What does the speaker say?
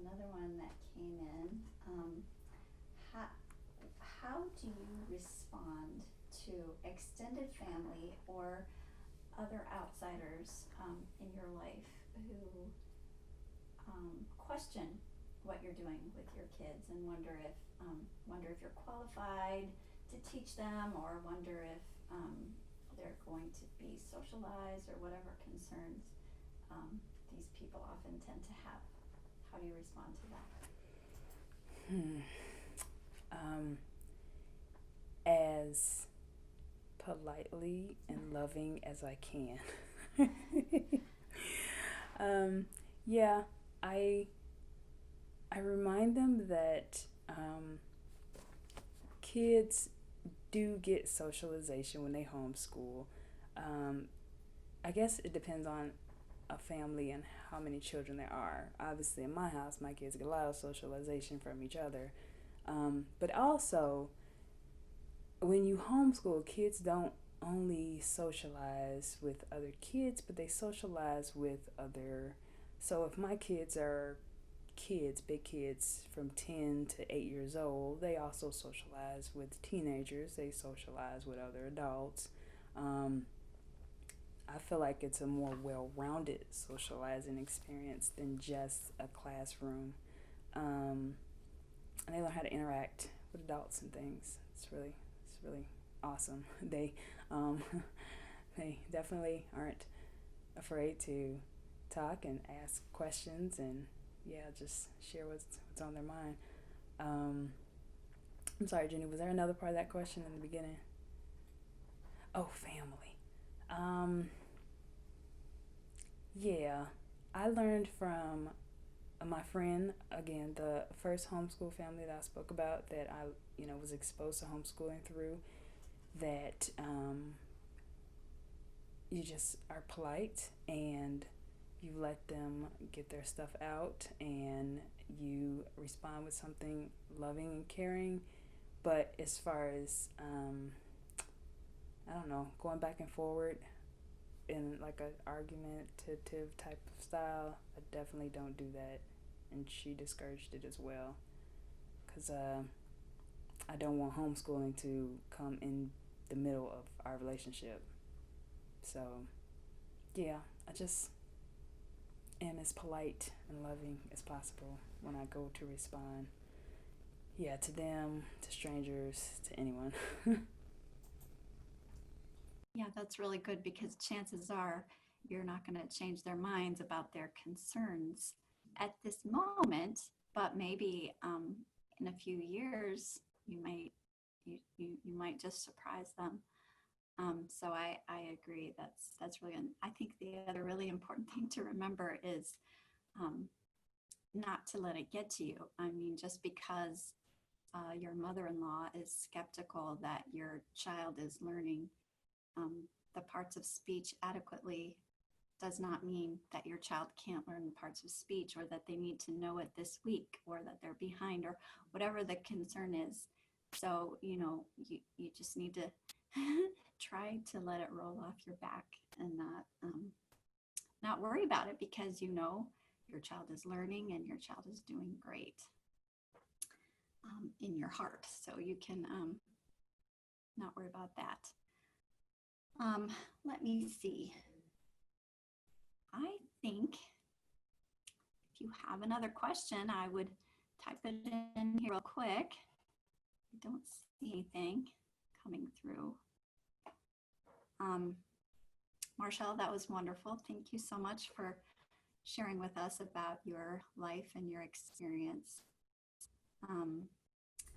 another one that came in. How, how do you respond to extended family or other outsiders in your life who question what you're doing with your kids and wonder if you're qualified to teach them, or wonder if they're going to be socialized, or whatever concerns these people often tend to have. How do you respond to that? As politely and loving as I can. Yeah, I I remind them that kids do get socialization when they homeschool. Um, I guess it depends on a family and how many children there are. Obviously, in my house, my kids get a lot of socialization from each other. But also, when you homeschool, kids don't only socialize with other kids, but they socialize with other. So if my kids are kids, big kids from 10 to 8 years old, they also socialize with teenagers, they socialize with other adults. Um, I feel like it's a more well rounded socializing experience than just a classroom. Um, and they learn how to interact with adults and things. It's really awesome. Um, they definitely aren't afraid to talk and ask questions and yeah, just share what's on their mind. Um, I'm sorry, Jenny. Was there another part of that question in the beginning? Oh, family. Um, yeah, I learned from my friend again, the first homeschool family that I spoke about that I was exposed to homeschooling through. That you just are polite and you let them get their stuff out and you respond with something loving and caring. But as far as I don't know, going back and forward in like a argumentative type of style, I definitely don't do that, and she discouraged it as well because I don't want homeschooling to come in the middle of our relationship. So yeah, I just am as polite and loving as possible when I go to respond. Yeah, to them, to strangers, to anyone. Yeah, that's really good, because chances are you're not going to change their minds about their concerns at this moment, but maybe in a few years you might just surprise them. So I agree. That's really. I think the other really important thing to remember is um, not to let it get to you. I mean, just because your mother-in-law is skeptical that your child is learning um, the parts of speech adequately does not mean that your child can't learn parts of speech, or that they need to know it this week, or that they're behind, or whatever the concern is. So, you just need to try to let it roll off your back and not worry about it, because your child is learning and your child is doing great in your heart. So you can not worry about that. Um, Let me see. I think if you have another question, I would type it in here real quick. I don't see anything coming through. Marshall, that was wonderful. Thank you so much for sharing with us about your life and your experience.